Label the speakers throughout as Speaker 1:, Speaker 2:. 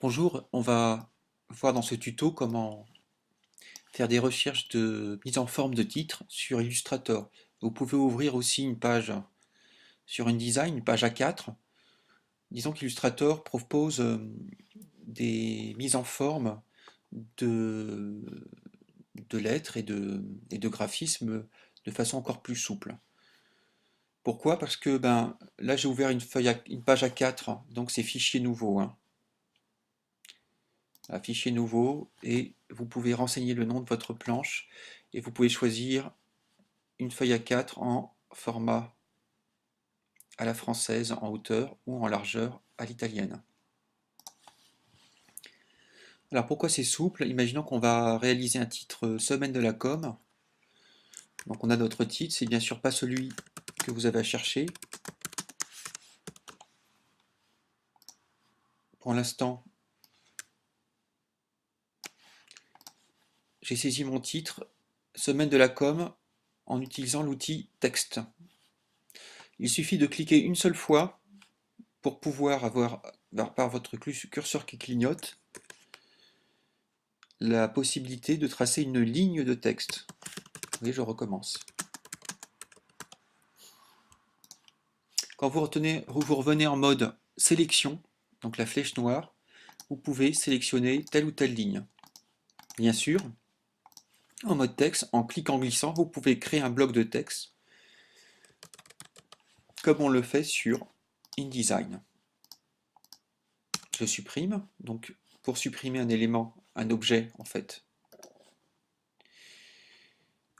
Speaker 1: Bonjour, on va voir dans ce tuto comment faire des recherches de mise en forme de titres sur Illustrator. Vous pouvez ouvrir aussi une page sur InDesign, une page A4. Disons qu'Illustrator propose des mises en forme de, de lettres et de graphismes de façon encore plus souple. Pourquoi? Parce que là j'ai ouvert une page A4, donc c'est fichier nouveau, hein. Un fichier nouveau et vous pouvez renseigner le nom de votre planche et vous pouvez choisir une feuille A4 en format à la française en hauteur ou en largeur à l'italienne. Alors pourquoi c'est souple? Imaginons qu'on va réaliser un titre semaine de la com. Donc on a notre titre, c'est bien sûr pas celui que vous avez à chercher. Pour l'instant, j'ai saisi mon titre semaine de la com en utilisant l'outil texte. Il suffit de cliquer une seule fois pour pouvoir avoir, par votre curseur qui clignote, la possibilité de tracer une ligne de texte. Vous voyez, je recommence. Quand vous revenez en mode sélection, donc la flèche noire, vous pouvez sélectionner telle ou telle ligne. Bien sûr, en mode texte, en cliquant glissant, vous pouvez créer un bloc de texte, comme on le fait sur InDesign. Je supprime, donc pour supprimer un élément, un objet en fait,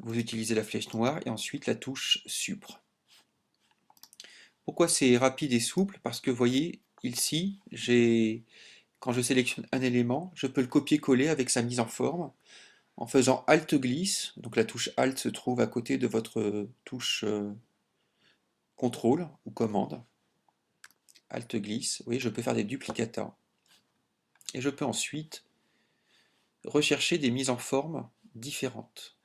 Speaker 1: vous utilisez la flèche noire et ensuite la touche Supr. Pourquoi c'est rapide et souple? Parce que vous voyez, ici, quand je sélectionne un élément, je peux le copier-coller avec sa mise en forme en faisant Alt-glisse. Donc la touche Alt se trouve à côté de votre touche Contrôle ou Commande. Alt-glisse, vous voyez, je peux faire des duplicata. Et je peux ensuite rechercher des mises en forme différentes.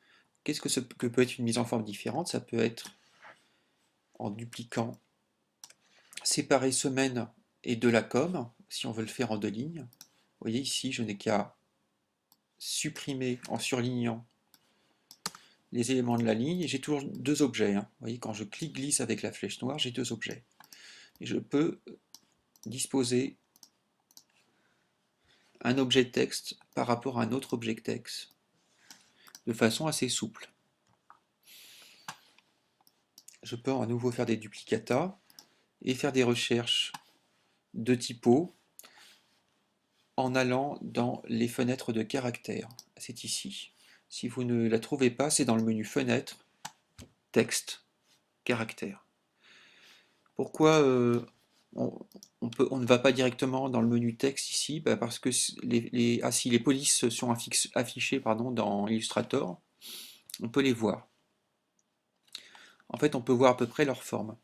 Speaker 1: Qu'est-ce que peut être une mise en forme différente? Ça peut être en dupliquant séparer semaine et de la com, si on veut le faire en deux lignes. Vous voyez ici, je n'ai qu'à supprimer en surlignant les éléments de la ligne et j'ai toujours deux objets, hein. Vous voyez, quand je clique glisse avec la flèche noire, j'ai deux objets. Et je peux disposer un objet de texte par rapport à un autre objet de texte de façon assez souple. Je peux à nouveau faire des duplicata et faire des recherches de typo en allant dans les fenêtres de caractères. C'est ici. Si vous ne la trouvez pas, c'est dans le menu Fenêtre, Texte, Caractères. Pourquoi on ne va pas directement dans le menu texte ici? Parce que si les polices sont affichées dans Illustrator, on peut les voir. En fait, on peut voir à peu près leur forme.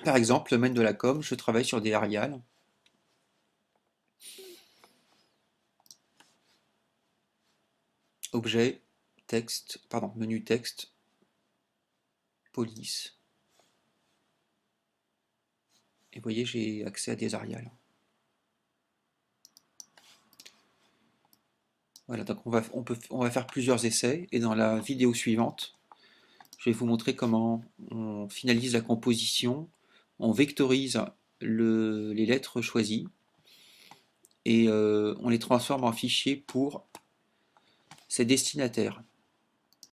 Speaker 1: Par exemple, le domaine de la com, je travaille sur des Arial. Objet, texte, menu texte, police. Et vous voyez, j'ai accès à des Arial. Voilà, donc on va faire plusieurs essais et dans la vidéo suivante, je vais vous montrer comment on finalise la composition, on vectorise les lettres choisies et on les transforme en fichiers pour ses destinataires.